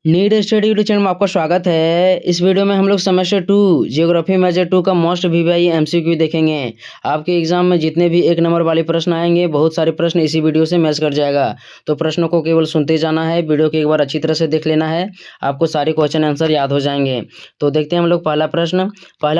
Need study YouTube channel में आपका स्वागत है। इस वीडियो में हम लोग सेमेस्टर 2 जियोग्राफी मेजर 2 का मोस्ट वीवीआई एमसीक्यू देखेंगे। आपके एग्जाम में जितने भी एक नंबर वाले प्रश्न आएंगे, बहुत सारे प्रश्न इसी वीडियो से मैच कर जाएगा। तो प्रश्नों को केवल सुनते जाना है, वीडियो को एक बार अच्छी तरह से देख लेना है, आपको सारे क्वेश्चन आंसर याद हो जाएंगे। तो देखते हैं हम लोग पहला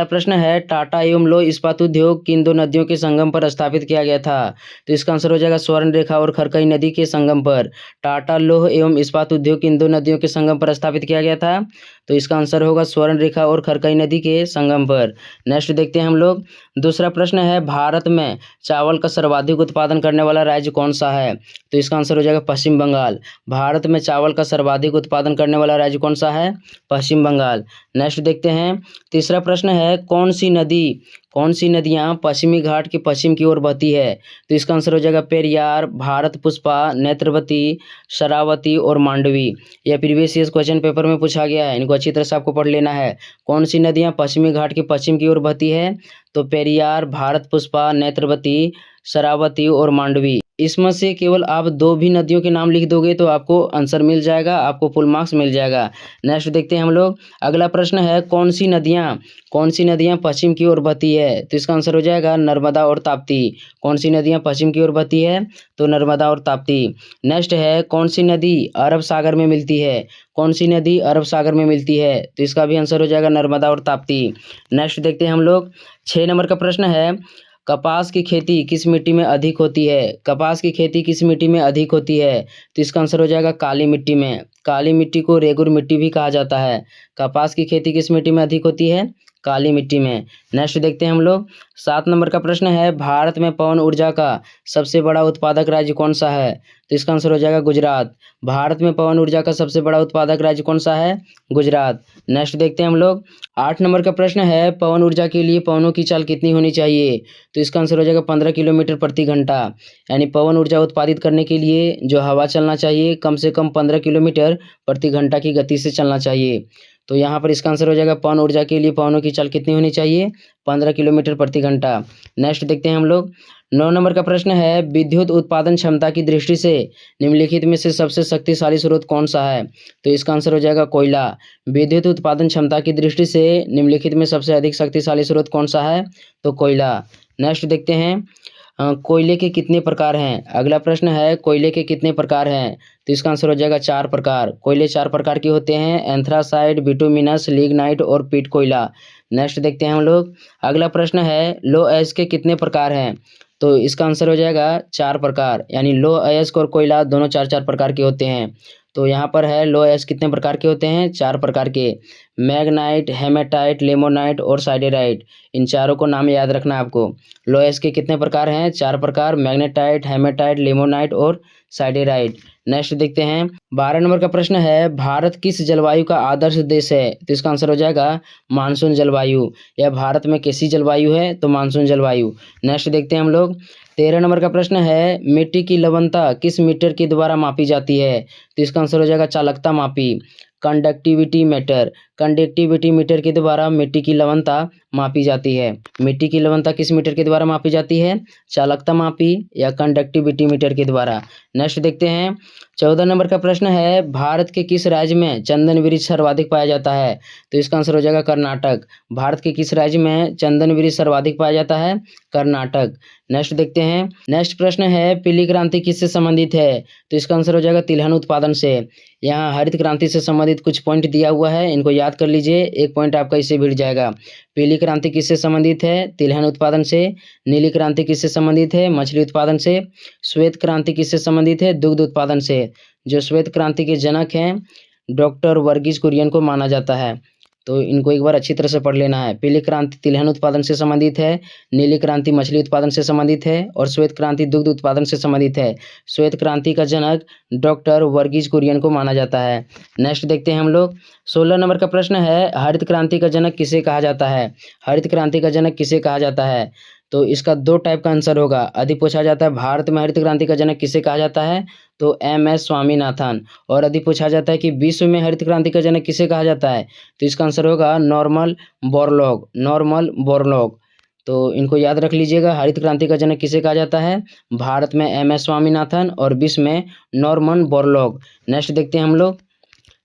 प्रश्न है, टाटा एवं लौह इस्पात उद्योग किन दो नदियों के संगम पर स्थापित किया गया था? तो इसका आंसर हो जाएगा स्वर्ण रेखा और खरकई नदी के संगम पर। टाटा लौह एवं इस्पात उद्योग किन दो नदियों के संगम पर स्थापित किया गया था? तो इसका आंसर होगा स्वर्ण रेखा और खरकई नदी के संगम पर। नेक्स्ट देखते हैं हम लोग। दूसरा प्रश्न है, भारत में चावल का सर्वाधिक उत्पादन करने वाला राज्य कौन सा है? तो इसका आंसर हो जाएगा पश्चिम बंगाल। भारत में चावल का सर्वाधिक उत्पादन करने वाला राज्य कौन सा है? पश्चिम बंगाल। नेक्स्ट देखते हैं। तीसरा प्रश्न है, कौन सी नदियां पश्चिमी घाट के पश्चिम की ओर बहती है? तो इसका आंसर हो जाएगा पेरियार, भारत पुष्पा, नेत्रवती, शरावती और मांडवी। यह प्रीवियस ईयर क्वेश्चन पेपर में पूछा गया है, इनको अच्छी तरह से आपको पढ़ लेना है। कौन सी नदियां पश्चिमी घाट के पश्चिम की ओर बहती है? तो पेरियार, भारत पुष्पा, नेत्रवती, शरावती और मांडवी। इसमें से केवल आप दो भी नदियों के नाम लिख दोगे तो आपको आंसर मिल जाएगा, आपको फुल मार्क्स मिल जाएगा। नेक्स्ट देखते हैं हम लोग। अगला प्रश्न है, कौन सी नदियां पश्चिम की ओर बहती है? तो इसका आंसर हो जाएगा नर्मदा और ताप्ती। कौन सी नदियां पश्चिम की ओर बहती है? तो नर्मदा और ताप्ती। नेक्स्ट है, कौन सी नदी अरब सागर में मिलती है? कौन सी नदी अरब सागर में मिलती है? तो इसका भी आंसर हो जाएगा नर्मदा और ताप्ती। नेक्स्ट देखते हैं हम लोग। 6 नंबर का प्रश्न है, कपास की खेती किस मिट्टी में अधिक होती है? कपास की खेती किस मिट्टी में अधिक होती है? तो इसका आंसर हो जाएगा काली मिट्टी में। काली मिट्टी को रेगुर मिट्टी भी कहा जाता है। कपास की खेती किस मिट्टी में अधिक होती है? काली मिट्टी में। नेक्स्ट देखते हैं हम लोग। 7 नंबर का प्रश्न है, भारत में पवन ऊर्जा का सबसे बड़ा उत्पादक राज्य कौन सा है? तो इसका आंसर हो जाएगा गुजरात। भारत में पवन ऊर्जा का सबसे बड़ा उत्पादक राज्य कौन सा है? गुजरात। नेक्स्ट देखते हैं हम लोग। 8 नंबर का प्रश्न है, पवन ऊर्जा के लिए पवनों की चाल कितनी होनी चाहिए? तो इसका आंसर हो जाएगा 15 किलोमीटर प्रति घंटा। यानी पवन ऊर्जा उत्पादित करने के लिए जो हवा चलना चाहिए, कम से कम 15 किलोमीटर प्रति घंटा की गति से चलना चाहिए। तो यहाँ पर इसका आंसर हो जाएगा पवन ऊर्जा के लिए पवनों की चाल कितनी होनी चाहिए? 15 किलोमीटर प्रति घंटा। नेक्स्ट देखते हैं हम लोग। 9 नंबर का प्रश्न है, विद्युत उत्पादन क्षमता की दृष्टि से निम्नलिखित में से सबसे शक्तिशाली स्रोत कौन सा है? तो इसका आंसर हो जाएगा कोयला। विद्युत उत्पादन क्षमता की दृष्टि से निम्नलिखित में सबसे अधिक शक्तिशाली स्रोत कौन सा है? तो कोयला। नेक्स्ट देखते हैं। कोयले के कितने प्रकार हैं? अगला प्रश्न है, कोयले के कितने प्रकार हैं? तो इसका आंसर हो जाएगा 4 प्रकार। कोयले 4 प्रकार के होते हैं, एंथ्रासाइट, बिटुमिनस, लिग्नाइट और पीट कोयला। नेक्स्ट देखते हैं हम लोग। अगला प्रश्न है, लो अयस्क के कितने प्रकार हैं? तो इसका आंसर हो जाएगा 4 प्रकार। यानी लो अयस्क और कोयला दोनों 4-4 प्रकार के होते हैं। तो यहाँ पर है लो अयस्क कितने प्रकार के होते हैं? 4 प्रकार के। मैग्नाइट, हेमेटाइट, लेमोनाइट और साइडेराइट। इन चारों को नाम याद रखना है आपको। लो अयस्क के कितने प्रकार हैं? 4 प्रकार, मैग्नेटाइट, हेमेटाइट, लेमोनाइट और साइडेराइट। नेक्स्ट देखते हैं। 12 नंबर का प्रश्न है, भारत किस जलवायु का आदर्श देश है? तो इसका आंसर हो जाएगा मानसून जलवायु। यह भारत में कैसी जलवायु है? तो मानसून जलवायु। नेक्स्ट देखते हैं हम लोग। 13 नंबर का प्रश्न है, मिट्टी की लवणता किस मीटर के द्वारा मापी जाती है? तो इसका आंसर हो जाएगा चालकता मापी। कंडक्टिविटी मीटर के द्वारा मिट्टी की लवणता मापी जाती है। मिट्टी की लवणता किस मीटर के द्वारा मापी जाती है? चालकता मापी या कंडक्टिविटी मीटर के द्वारा। नेक्स्ट देखते हैं। 14 नंबर का प्रश्न है, भारत के किस राज्य में चंदन वृक्ष सर्वाधिक पाया जाता है? तो इसका आंसर हो जाएगा कर्नाटक। भारत के किस राज्य में चंदन वृक्ष सर्वाधिक पाया जाता है? कर्नाटक। नेक्स्ट देखते हैं। नेक्स्ट प्रश्न है, पीली क्रांति किससे संबंधित है? तो इसका आंसर हो जाएगा तिलहन उत्पादन से। यहाँ हरित क्रांति से संबंधित कुछ पॉइंट दिया हुआ है, इनको याद कर लीजिए, एक पॉइंट आपका इससे भिड़ जाएगा। पीली क्रांति किससे संबंधित है? तिलहन उत्पादन से। नीली क्रांति किससे संबंधित है? मछली उत्पादन से। श्वेत क्रांति किससे संबंधित है? दुग्ध उत्पादन से। जो श्वेत क्रांति के जनक हैं, डॉक्टर वर्गीज कुरियन को माना जाता है। तो इनको एक बार अच्छी तरह से पढ़ लेना है। पीली क्रांति तिलहन उत्पादन से संबंधित है, नीली क्रांति मछली उत्पादन से संबंधित है और श्वेत क्रांति दुग्ध उत्पादन से संबंधित है। श्वेत क्रांति का जनक डॉक्टर वर्गीज कुरियन को माना जाता है। नेक्स्ट देखते हैं हम लोग। 16 नंबर का प्रश्न है, हरित क्रांति का जनक किसे कहा जाता है? हरित क्रांति का जनक किसे कहा जाता है? तो इसका 2 टाइप का आंसर होगा। अधिक पूछा जाता है, भारत में हरित क्रांति का जनक किसे कहा जाता है? तो एम.एस. स्वामीनाथन। और यदि पूछा जाता है कि विश्व में हरित क्रांति का जनक किसे कहा जाता है? तो इसका आंसर होगा नॉर्मन बोरलॉग। तो इनको याद रख लीजिएगा। हरित क्रांति का जनक किसे कहा जाता है? भारत में एम.एस. स्वामीनाथन और विश्व में नॉर्मन बोरलॉग। नेक्स्ट देखते हैं हम लोग।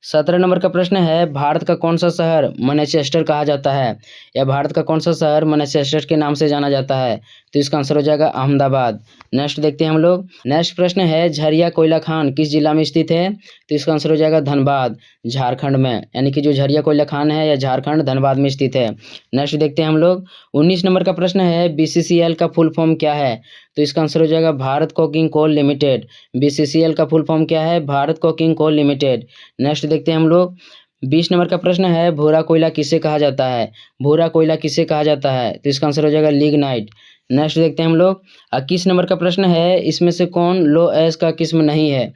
17 नंबर का प्रश्न है, भारत का कौन सा शहर मैनचेस्टर कहा जाता है, या भारत का कौन सा शहर मैनचेस्टर के नाम से जाना जाता है? तो इसका आंसर हो जाएगा अहमदाबाद। नेक्स्ट देखते हैं हम लोग। नेक्स्ट प्रश्न है, झरिया कोयला खान किस जिला में स्थित है? तो इसका आंसर हो जाएगा धनबाद, झारखंड में, यानी कि जो झरिया कोयला खान है यह झारखंड धनबाद में स्थित है। नेक्स्ट देखते हैं हम लोग। 19 नंबर का प्रश्न है, बीसीसीएल का फुल फॉर्म क्या है? तो इसका आंसर हो जाएगा Bharat coking coal limited. BCCL का फुल फॉर्म क्या है? Bharat coking coal limited. Next देखते हैं हम लोग। 20 नंबर का प्रश्न है, भूरा कोयला किसे कहा जाता है? भूरा कोयला किसे कहा जाता है? तो इसका आंसर हो जाएगा लिग्नाइट। नेक्स्ट देखते हैं हम लोग। 21 नंबर का प्रश्न है, इसमें से कौन लो एस का किस्म नहीं है?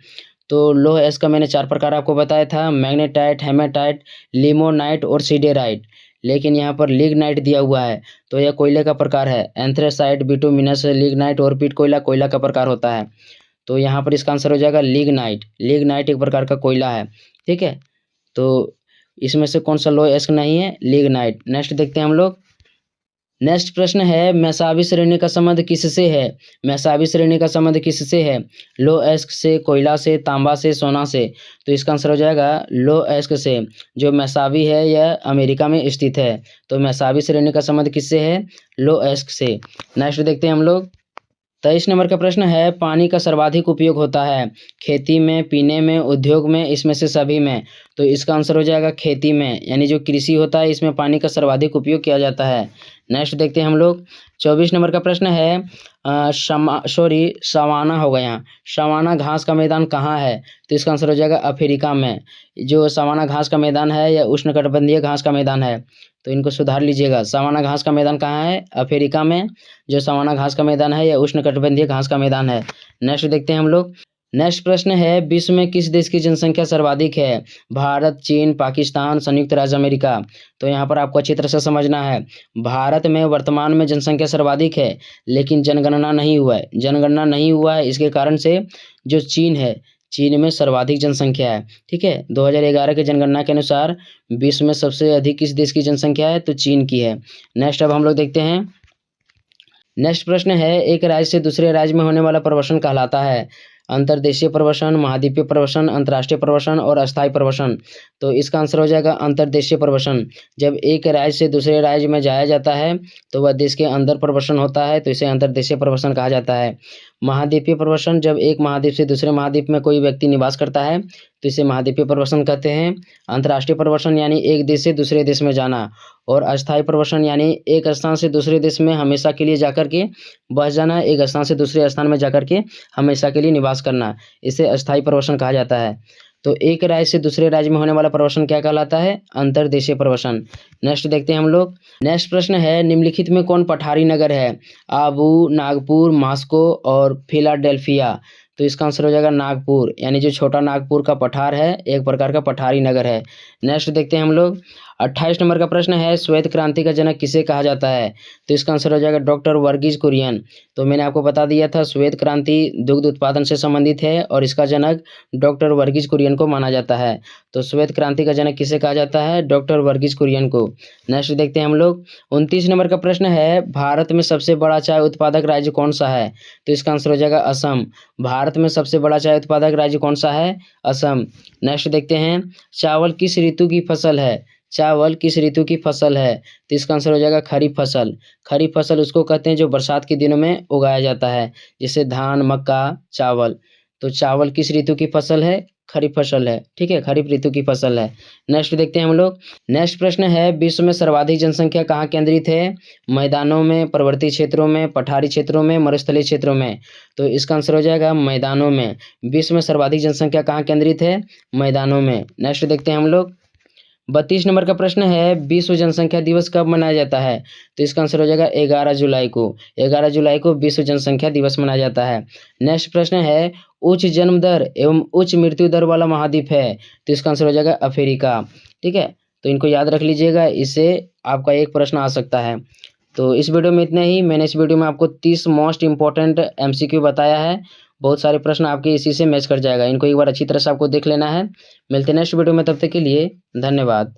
तो लो एस का मैंने 4 प्रकार आपको बताया था, मैग्नेटाइट, हेमेटाइट, लिमोनाइट और सीडेराइट। लेकिन यहाँ पर लिग्नाइट दिया हुआ है, तो यह कोयले का प्रकार है। एंथ्रेसाइट, बिटुमिनस, लिग्नाइट और पीट कोयला कोयला का प्रकार होता है। तो यहाँ पर इसका आंसर हो जाएगा लिग्नाइट। लिग्नाइट एक प्रकार का कोयला है, ठीक है। तो इसमें से कौन सा लो एस्क नहीं है? लिग्नाइट। नेक्स्ट देखते हैं हम लोग। नेक्स्ट प्रश्न है, मैसाबी श्रेणी का संबंध किससे है? मैसाबी श्रेणी का संबंध किससे है? लो एस्क से, कोयला से, तांबा से, सोना से। तो इसका आंसर हो जाएगा लो एस्क से। जो मैसाबी है यह अमेरिका में स्थित है, तो मैसाबी श्रेणी का संबंध किससे है? लो एस्क से। नेक्स्ट देखते हैं हम लोग। 23 नंबर का प्रश्न है, पानी का सर्वाधिक उपयोग होता है खेती में, पीने में, उद्योग में, इसमें से सभी में? तो इसका आंसर हो जाएगा खेती में, यानी जो कृषि होता है इसमें पानी का सर्वाधिक उपयोग किया जाता है। नेक्स्ट देखते हैं हम लोग। 24 नंबर का प्रश्न है, सवाना हो गया, सवाना घास का मैदान कहाँ है? तो इसका आंसर हो जाएगा अफ्रीका में। जो सवाना घास का मैदान है यह उष्णकटिबंधीय घास का मैदान है, तो इनको सुधार लीजिएगा। सवाना घास का मैदान कहाँ है? अफ्रीका में। जो सवाना घास का मैदान है यह उष्णकटिबंधीय घास का मैदान है। नेक्स्ट देखते हैं हम लोग। नेक्स्ट प्रश्न है, विश्व में किस देश की जनसंख्या सर्वाधिक है? भारत, चीन, पाकिस्तान, संयुक्त राज्य अमेरिका। तो यहाँ पर आपको अच्छी तरह से समझना है, भारत में वर्तमान में जनसंख्या सर्वाधिक है, लेकिन जनगणना नहीं हुआ है। जनगणना नहीं हुआ है, इसके कारण से जो चीन है, चीन में सर्वाधिक जनसंख्या है, ठीक है। 2011 की जनगणना के अनुसार विश्व में सबसे अधिक किस देश की जनसंख्या है? तो चीन की है। नेक्स्ट अब हम लोग देखते हैं। नेक्स्ट प्रश्न है, एक राज्य से दूसरे राज्य में होने वाला प्रवासन कहलाता है? अंतर्देशीय प्रवासन, महाद्वीपीय प्रवासन, अंतर्राष्ट्रीय प्रवासन और अस्थायी प्रवासन। तो इसका आंसर हो जाएगा अंतर्देशीय प्रवासन। जब एक राज्य से दूसरे राज्य में जाया जाता है तो वह देश के अंदर प्रवासन होता है, तो इसे अंतर्देशीय प्रवासन कहा जाता है। महाद्वीपीय प्रवासन, जब एक महाद्वीप से दूसरे महाद्वीप में कोई व्यक्ति निवास करता है तो इसे महाद्वीपीय प्रवासन कहते हैं। अंतर्राष्ट्रीय प्रवासन यानी एक देश से दूसरे देश में जाना, और अस्थायी प्रवासन यानी एक स्थान से दूसरे देश में हमेशा के लिए जाकर के बस जाना, एक स्थान से दूसरे स्थान में जाकर के हमेशा के लिए निवास करना, इसे अस्थायी प्रवासन कहा जाता है। तो एक राज्य से दूसरे राज्य में होने वाला प्रवासन क्या कहलाता है? अंतर्देशीय प्रवासन। नेक्स्ट देखते हैं हम लोग। नेक्स्ट प्रश्न है, निम्नलिखित में कौन पठारी नगर है? आबू, नागपुर, मॉस्को और फिलाडेल्फिया। तो इसका आंसर हो जाएगा नागपुर, यानी जो छोटा नागपुर का पठार है एक प्रकार का पठारी नगर है। नेक्स्ट देखते हैं हम लोग। 28 नंबर का प्रश्न है, श्वेत क्रांति का जनक किसे कहा जाता है? तो इसका आंसर हो जाएगा डॉक्टर वर्गीज कुरियन। तो मैंने आपको बता दिया था श्वेत क्रांति दुग्ध उत्पादन से संबंधित है और इसका जनक डॉक्टर वर्गीज कुरियन को माना जाता है। तो श्वेत क्रांति का जनक किसे कहा जाता है? डॉक्टर वर्गीज कुरियन को। नेक्स्ट देखते हैं हम लोग। 29 नंबर का प्रश्न है, भारत में सबसे बड़ा चाय उत्पादक राज्य कौन सा है? तो इसका आंसर हो जाएगा असम। भारत में सबसे बड़ा चाय उत्पादक राज्य कौन सा है? असम। नेक्स्ट देखते हैं, चावल किस ऋतु की फसल है? चावल किस ऋतु की फसल है? तो इसका आंसर हो जाएगा खरीफ फसल। खरीफ फसल उसको कहते हैं जो बरसात के दिनों में उगाया जाता है, जैसे धान, मक्का, चावल। तो चावल किस ऋतु की फसल है? खरीफ फसल है, ठीक है, खरीफ ऋतु की फसल है। नेक्स्ट देखते हैं हम लोग। नेक्स्ट प्रश्न है, विश्व में सर्वाधिक जनसंख्या कहाँ केंद्रित है? मैदानों में, पर्वतीय क्षेत्रों में, पठारी क्षेत्रों में, मरुस्थलीय क्षेत्रों में। तो इसका आंसर हो जाएगा मैदानों में। विश्व में सर्वाधिक जनसंख्या कहाँ केंद्रित है? मैदानों में। नेक्स्ट देखते हैं हम लोग। 32 नंबर का प्रश्न है, विश्व जनसंख्या दिवस कब मनाया जाता है? तो इसका आंसर हो जाएगा 11 जुलाई को। 11 जुलाई को विश्व जनसंख्या दिवस मनाया जाता है। नेक्स्ट प्रश्न है, उच्च जन्म दर एवं उच्च मृत्यु दर वाला महाद्वीप है? तो इसका आंसर हो जाएगा अफ्रीका, ठीक है। तो इनको याद रख लीजिएगा, इससे आपका एक प्रश्न आ सकता है। तो इस वीडियो में इतना ही। मैंने इस वीडियो में आपको 30 मोस्ट इंपॉर्टेंट MCQ बताया है। बहुत सारे प्रश्न आपके इसी से मैच कर जाएगा। इनको एक बार अच्छी तरह से आपको देख लेना है। मिलते हैं नेक्स्ट वीडियो में, तब तक के लिए धन्यवाद।